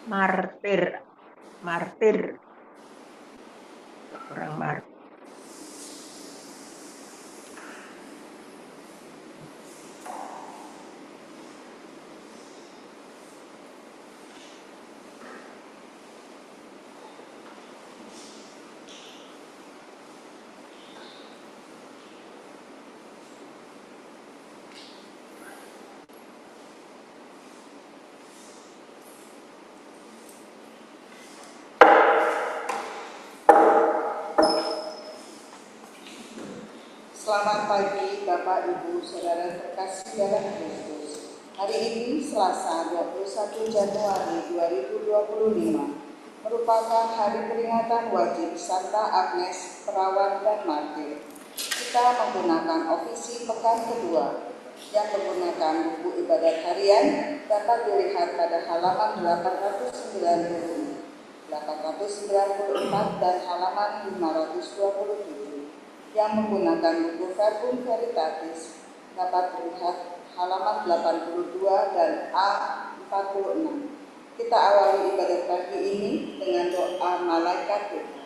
martir, martir, orang martir. Selamat pagi Bapak, Ibu, Saudara terkasih dalam Kristus. Hari ini Selasa 21 Januari 2025 merupakan hari peringatan wajib Santa Agnes Perawan dan Martir. Kita menggunakan ofisi pekan kedua yang menggunakan buku ibadat harian dapat dilihat pada halaman 894 dan halaman 527. Yang menggunakan buku Verbum Veritatis dapat dilihat halaman 82 dan A46. Kita awali ibadat pagi ini dengan doa malaikat Tuhan.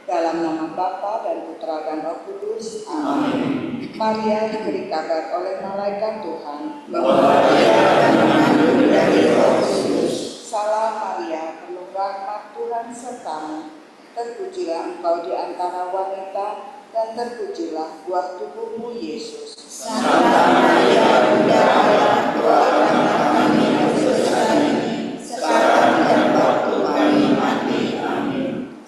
Dalam nama Bapa dan Putra dan Roh Kudus. Amin. Maria diberi kabar oleh malaikat Tuhan bahwa dia akan mengandung dari Roh Kudus. Salam Maria, penuh rahmat, Tuhan sertamu. Terpujilah engkau di antara wanita, dan terpujilah buah tubuhmu Yesus. Santa Maria, Bunda Allah, doakanlah kami yang berdosa ini, sekarang dan waktu kami mati. Amin.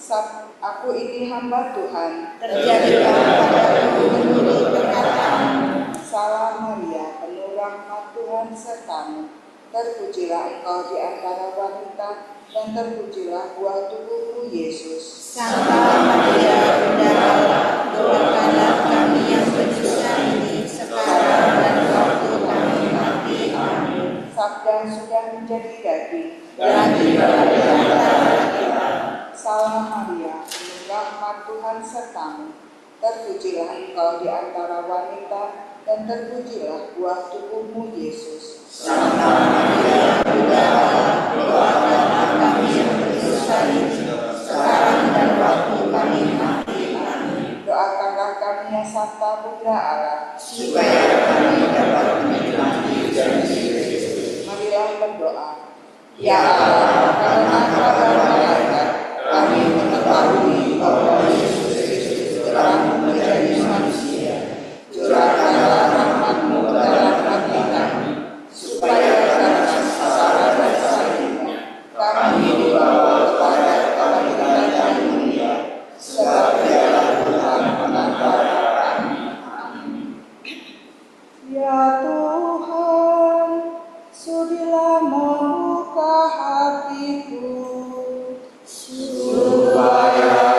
Aku ini hamba Tuhan, terjadilah padaku menurut perkataanmu. Salam Maria, penuh rahmat, Tuhan sertamu. Terpujilah engkau di antara wanita, dan terpujilah buah tubuhmu Yesus. Santa Maria, Bunda Allah, doakanlah kami yang berdosa ini, sekarang dan waktu kami mati. Amin. Sabda sudah menjadi daging dan tinggal di antara kita. Salam Maria, penuh rahmat, Tuhan sertamu. Terpujilah engkau di antara wanita, dan terpujilah buah tubuhmu Yesus. Santa Maria, Bunda Allah, doakanlah kami yang berdosa ini, sekarang dan waktu kami mati. Amin. Doakanlah kami ya Santa Bunda Allah, supaya kami dapat menikmati janji Kristus. Marilah berdoa. Ya Allah, karena kabar malaikat, kami mengetahui bahwa Yesus Kristus telah menjadi manusia. Curahkanlah rahmat-Mu dalam hati kami, supaya karena kesabaran dan salibnya kami dibawa kepada kebangkitan yang mulia, sebab Dialah Tuhan penantara kami. Amin. Ya Tuhan, sudilah membuka hatiku, supaya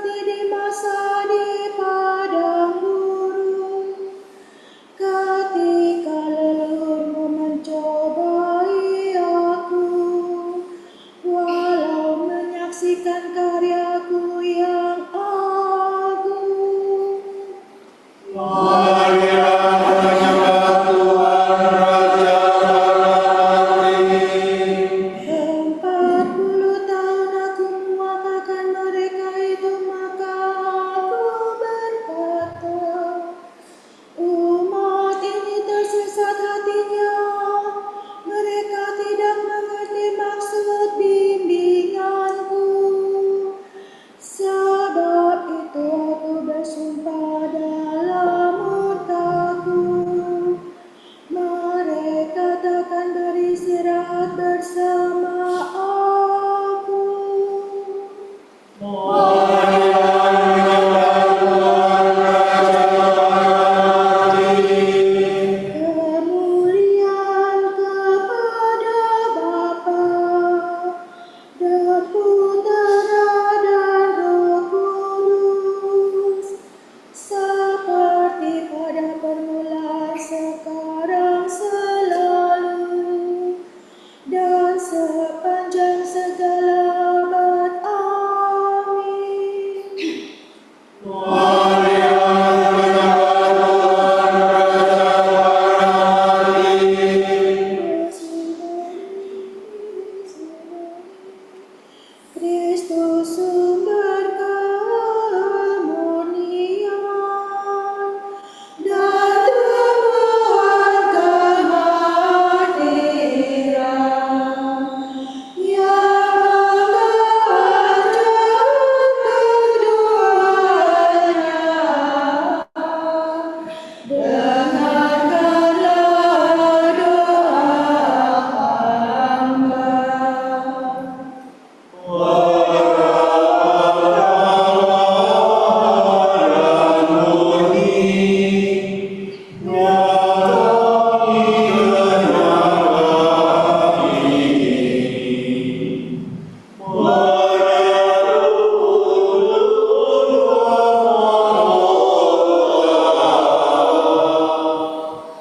seperti di masa di padang gurun, ketika leluhurmu mencobai aku, walau menyaksikan karyaku yang agung. Marilah menyembah Tuhan Raja Alamitin. 40 tahun aku mewakilkan mereka itu, maka aku berkata, umat ini tersesat hatinya, mereka tidak mengerti maksud bimbinganku. Sebab itu aku bersumpah dalam murkaku, mereka takkan beristirahat bersama aku. Marilah menyembah Tuhan Raja Alamitin. Kemuliaan kepada Bapa dan Putera dan Roh Kudus, seperti pada permulaan, sekarang, selalu, dan sepanjang segala abad. Amin. Marilah menyembah Tuhan Raja Alamitin. Kristus sumber kemurnian dan tumbuhan kemakmuran, yang mengajarkan keduanya. Dengarkanlah doa hamba.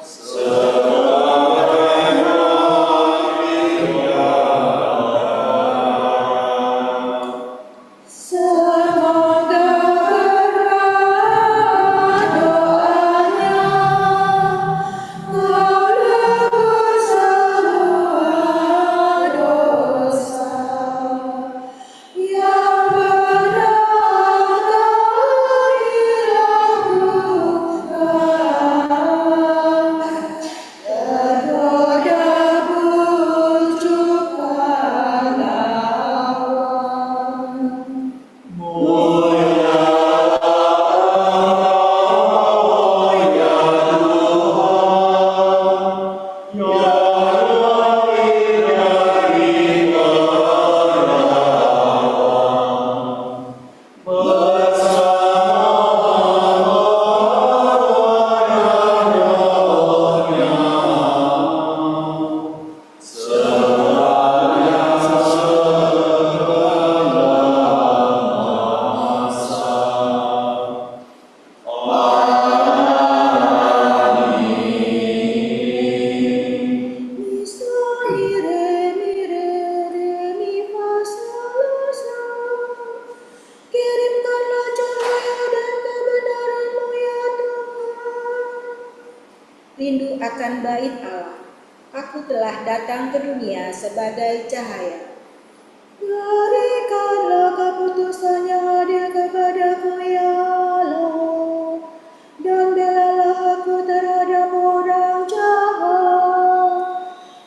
Semoga berkat doanya kau lebur semua dosa yang pernah kami lakukan. Tergoda bujuk pahlawan. Kirimkanlah cahaya dan kebenaran-Mu ya Tuhan. Rindu akan bait Allah, aku telah datang ke dunia sebagai cahaya. Berikanlah keputusan yang adil kepadaku ya Allah, dan belalah aku terhadap orang jahat.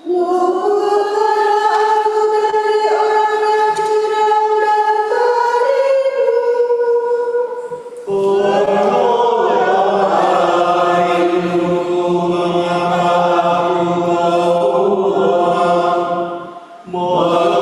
Luputkanlah aku dari orang yang curang dan penipu. Marilah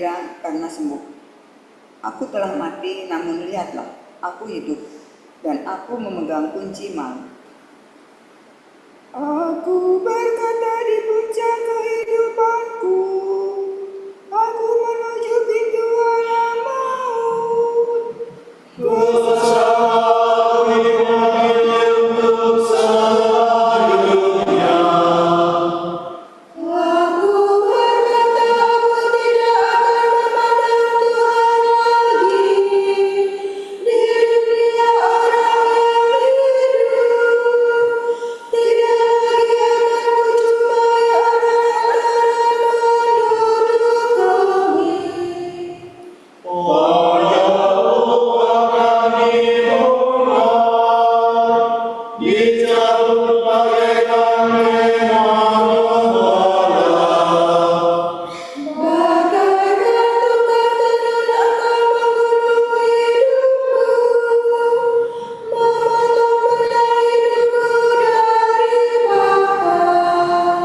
bergembira karena sembuh. Aku telah mati, namun lihatlah, aku hidup, dan aku memegang kunci maut. Aku berkata di puncak kehidupanku, aku menuju pintu alam maut. Aku berkata aku tidak akan memandang Tuhan lagi di dunia orang yang hidup. Tidak lagi akan kujumpai orang-orang menurut kami. Bagai ketukan tenun akan menggulung hidupku, memotong benang hidupku dari bakar.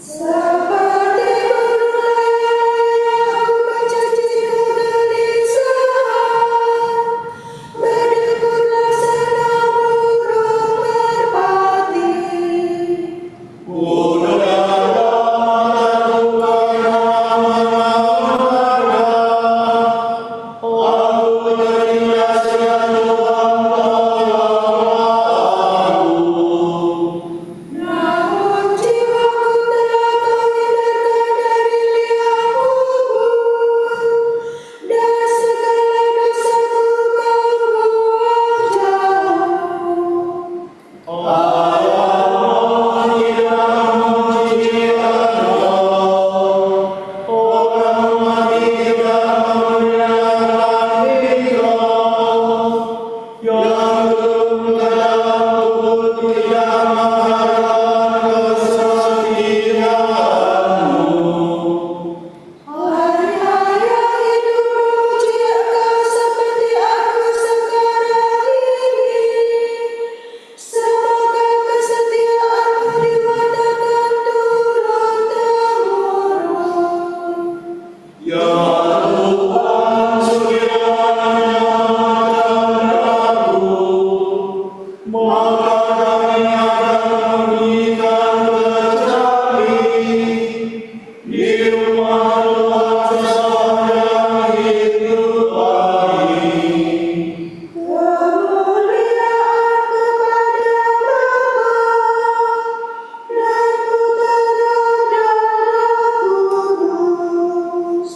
Seperti burung layang-layang aku mencaci kegelisahan, berdekut laksana burung merpati. Namun jiwaku telah kau hindarkan dari liang kubur, dan segala dosaku kau buang jauh. Hari-hari hidupmu jika kau seperti aku sekarang ini. Semoga kesetiaanmu diwartakan turun-temurun. Kemuliaan kepada Bapa dan Putra dan Roh Kudus.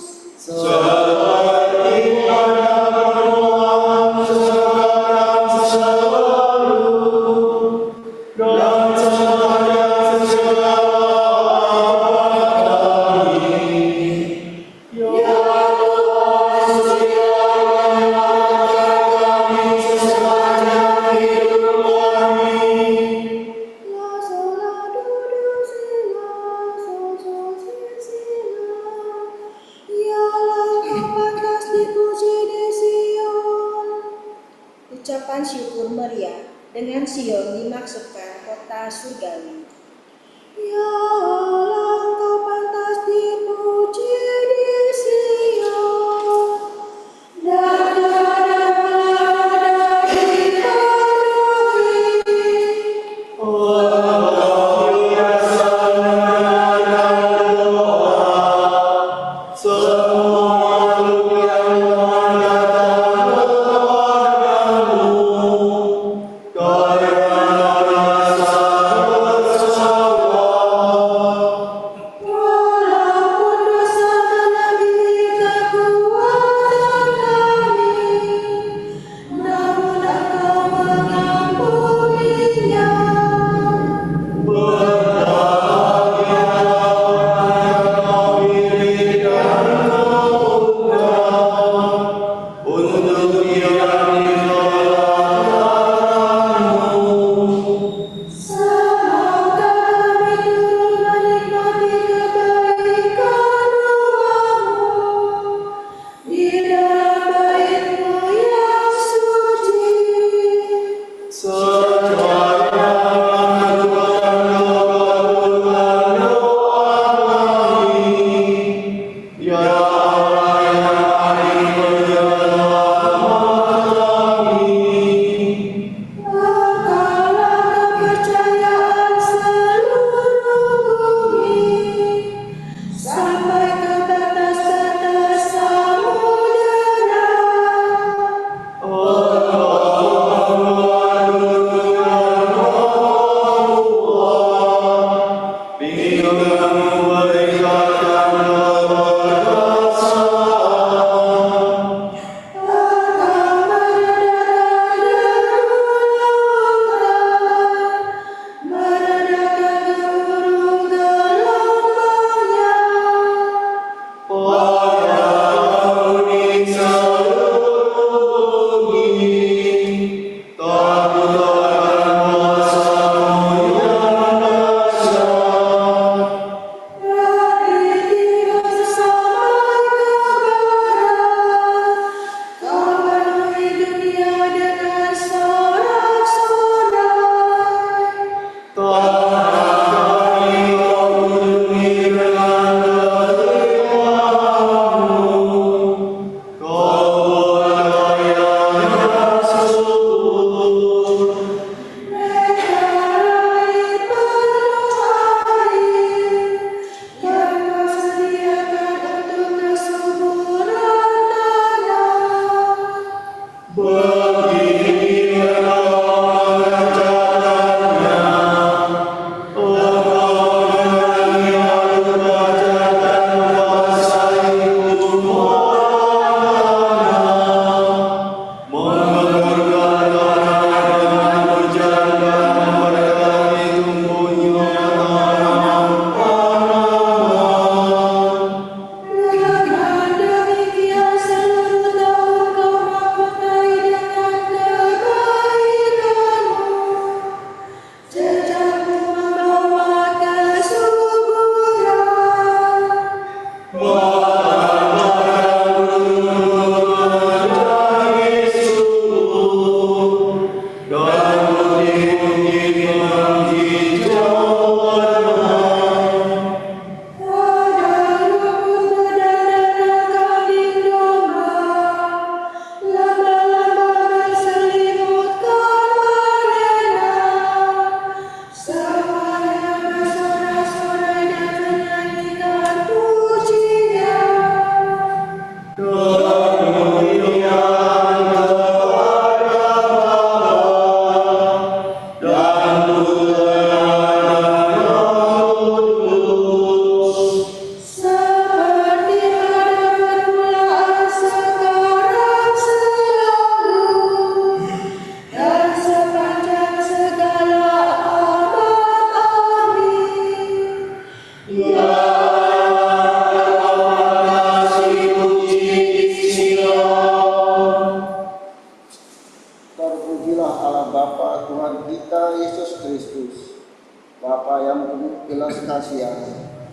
La sol la do do si la sol sol si la. Ya Allah, kau pantas dipuji di Sion. Ucapan syukur meriah dengan Sion dimaksudkan kota surgawi. Ya Allah, kau pantas dipuji di Sion. Dan dada-dada dipenuhi. Kau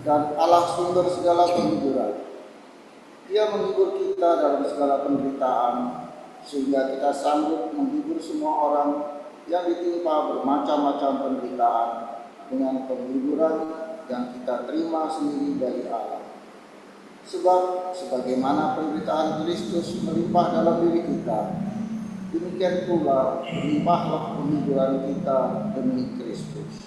dan Allah sumber segala penghiburan. Ia menghibur kita dalam segala penderitaan, sehingga kita sanggup menghibur semua orang yang ditimpa bermacam-macam penderitaan dengan penghiburan yang kita terima sendiri dari Allah. Sebab sebagaimana penderitaan Kristus melimpah dalam diri kita, demikian pula melimpahlah penghiburan kita demi Kristus.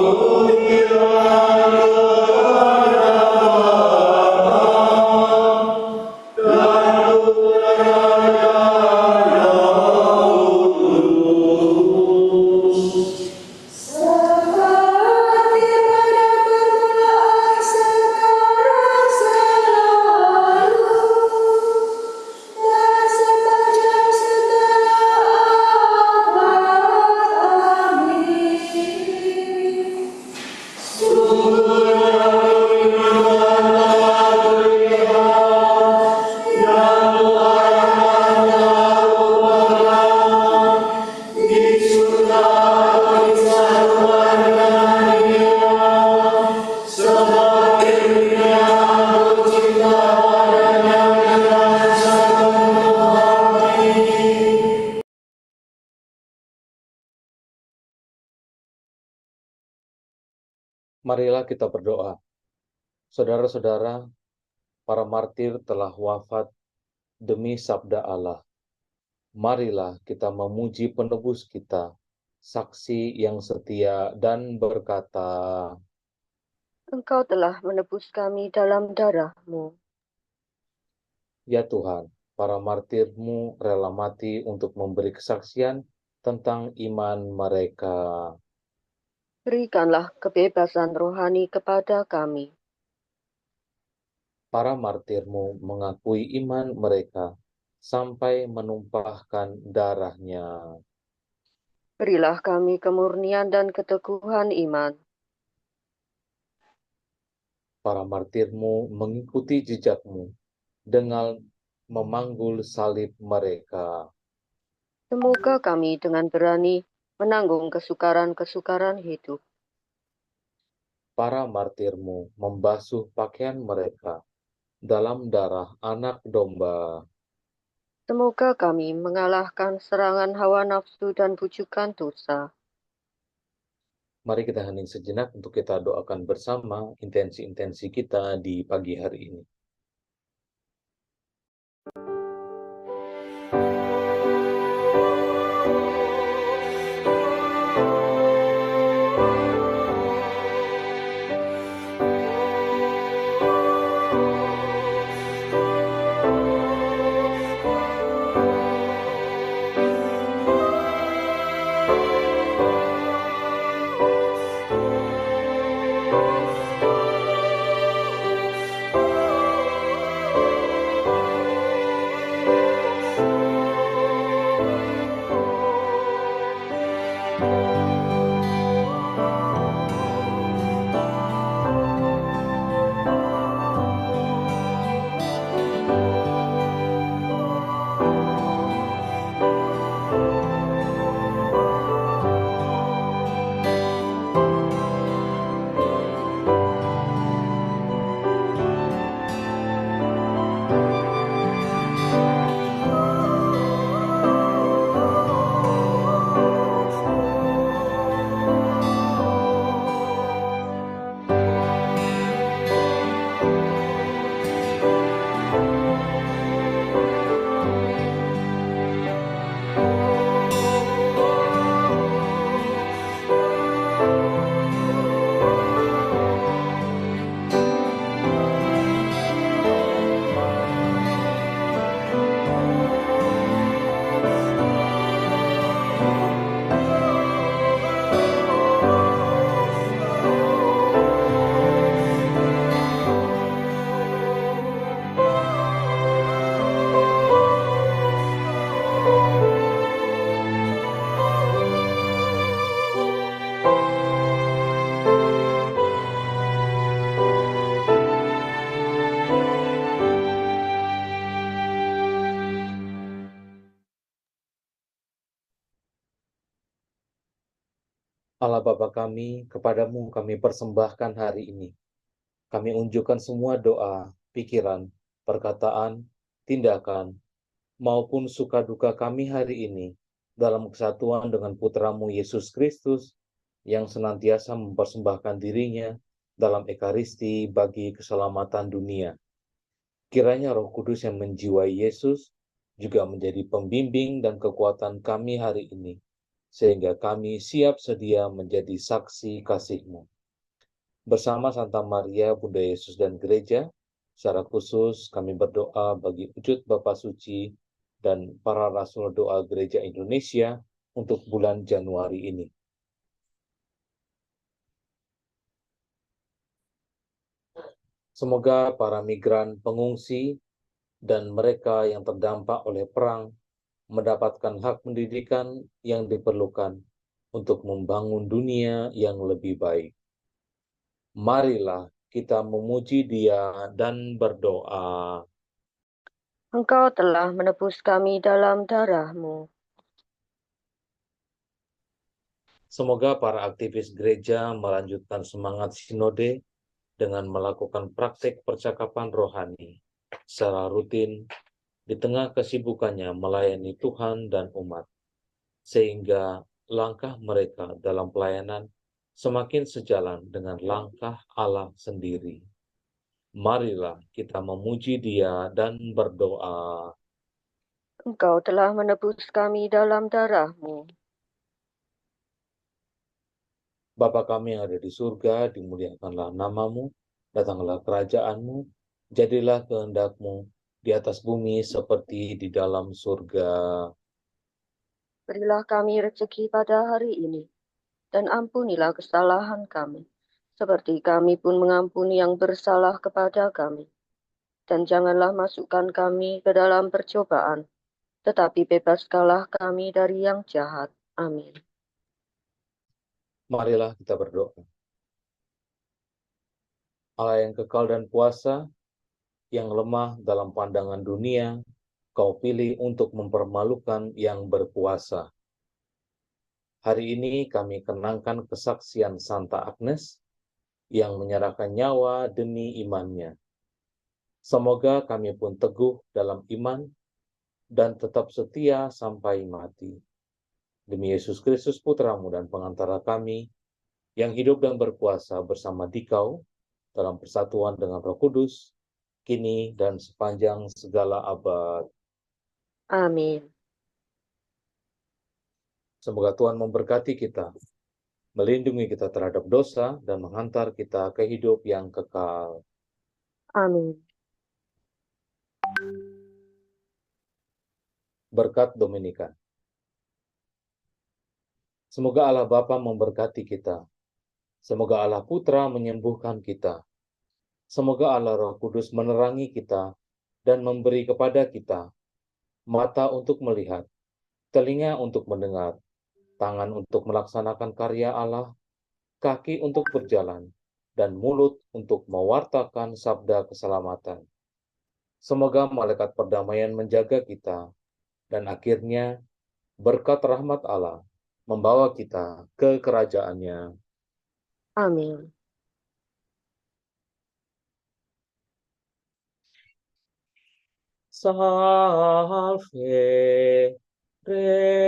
Seperti pada permulaan, sekarang, selalu, dan sepanjang segala abad. Amin. Marilah kita berdoa. Saudara-saudara, para martir telah wafat demi sabda Allah. Marilah kita memuji penebus kita, saksi yang setia dan berkata, Engkau telah menebus kami dalam darah-Mu. Ya Tuhan, para martir-Mu rela mati untuk memberi kesaksian tentang iman mereka. Berikanlah kebebasan rohani kepada kami. Para martir-Mu mengakui iman mereka sampai menumpahkan darahnya. Berilah kami kemurnian dan keteguhan iman. Para martir-Mu mengikuti jejak-Mu dengan memanggul salib mereka. Semoga kami dengan berani menanggung kesukaran-kesukaran hidup. Para martir-Mu membasuh pakaian mereka dalam darah anak domba. Semoga kami mengalahkan serangan hawa nafsu dan bujukan dosa. Mari kita hening sejenak untuk kita doakan bersama intensi-intensi kita di pagi hari ini. Allah Bapa kami, kepadamu kami persembahkan hari ini. Kami unjukkan semua doa, pikiran, perkataan, tindakan, maupun suka duka kami hari ini dalam kesatuan dengan Putramu Yesus Kristus yang senantiasa mempersembahkan dirinya dalam Ekaristi bagi keselamatan dunia. Kiranya Roh Kudus yang menjiwai Yesus juga menjadi pembimbing dan kekuatan kami hari ini, sehingga kami siap sedia menjadi saksi kasih-Mu. Bersama Santa Maria, Bunda Yesus dan Gereja, secara khusus kami berdoa bagi wujud Bapa Suci dan para rasul doa Gereja Indonesia untuk bulan Januari ini. Semoga para migran pengungsi dan mereka yang terdampak oleh perang mendapatkan hak pendidikan yang diperlukan untuk membangun dunia yang lebih baik. Marilah kita memuji Dia dan berdoa. Engkau telah menebus kami dalam darah-Mu. Semoga para aktivis gereja melanjutkan semangat sinode dengan melakukan praktik percakapan rohani secara rutin di tengah kesibukannya melayani Tuhan dan umat, sehingga langkah mereka dalam pelayanan semakin sejalan dengan langkah Allah sendiri. Marilah kita memuji Dia dan berdoa. Engkau telah menebus kami dalam darah-Mu. Bapa kami yang ada di surga, dimuliakanlah nama-Mu, datanglah kerajaan-Mu, jadilah kehendak-Mu di atas bumi seperti di dalam surga. Berilah kami rezeki pada hari ini, dan ampunilah kesalahan kami, seperti kami pun mengampuni yang bersalah kepada kami. Dan janganlah masukkan kami ke dalam percobaan, tetapi bebaskanlah kami dari yang jahat. Amin. Marilah kita berdoa. Allah yang kekal dan kuasa, yang lemah dalam pandangan dunia, Kau pilih untuk mempermalukan yang berkuasa. Hari ini kami kenangkan kesaksian Santa Agnes yang menyerahkan nyawa demi imannya. Semoga kami pun teguh dalam iman dan tetap setia sampai mati. Demi Yesus Kristus Putra-Mu dan pengantara kami, yang hidup dan berkuasa bersama Dikau dalam persatuan dengan Roh Kudus, kini dan sepanjang segala abad. Amin. Semoga Tuhan memberkati kita, melindungi kita terhadap dosa, dan menghantar kita ke hidup yang kekal. Amin. Berkat Dominika. Semoga Allah Bapa memberkati kita. Semoga Allah Putra menyembuhkan kita. Semoga Allah Roh Kudus menerangi kita dan memberi kepada kita mata untuk melihat, telinga untuk mendengar, tangan untuk melaksanakan karya Allah, kaki untuk berjalan, dan mulut untuk mewartakan sabda keselamatan. Semoga malaikat perdamaian menjaga kita, dan akhirnya berkat rahmat Allah membawa kita ke kerajaannya. Amin. Salve Regina,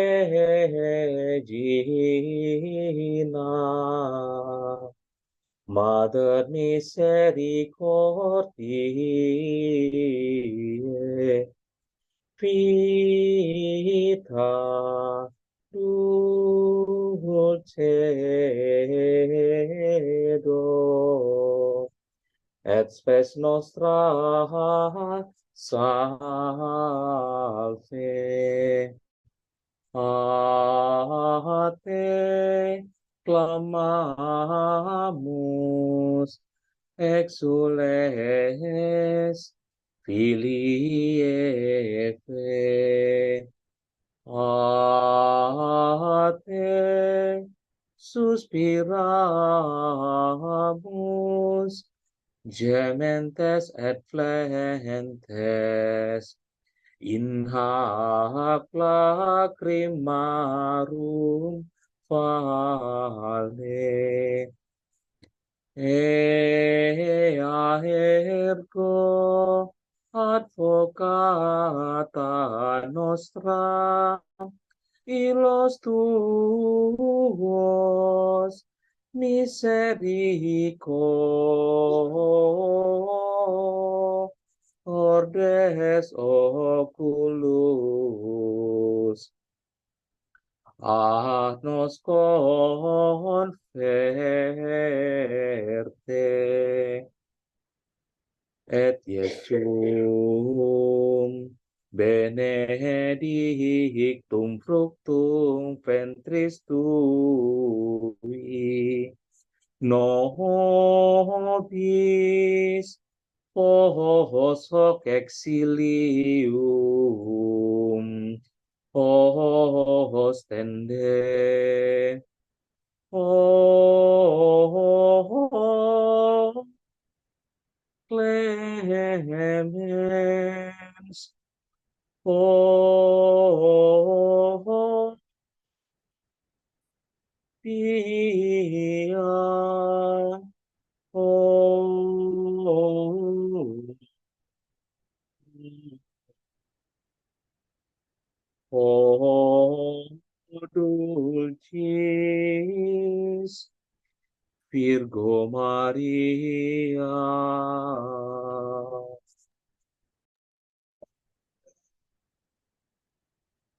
Mater misericordiae, Vita Dulcedo, et spes nostra salve. A te clamamus, exules Filii Eve. A te suspiramus, gementes et flentes, in hac lacrimarum vale. Ea ergo advocata nostra, illos tuos misericordes oculus a nos converte, et Iesum benedictum fructum ventris tui, nobis hoc exilium ostende. O clemens, o pia, o dulcis Virgo Maria,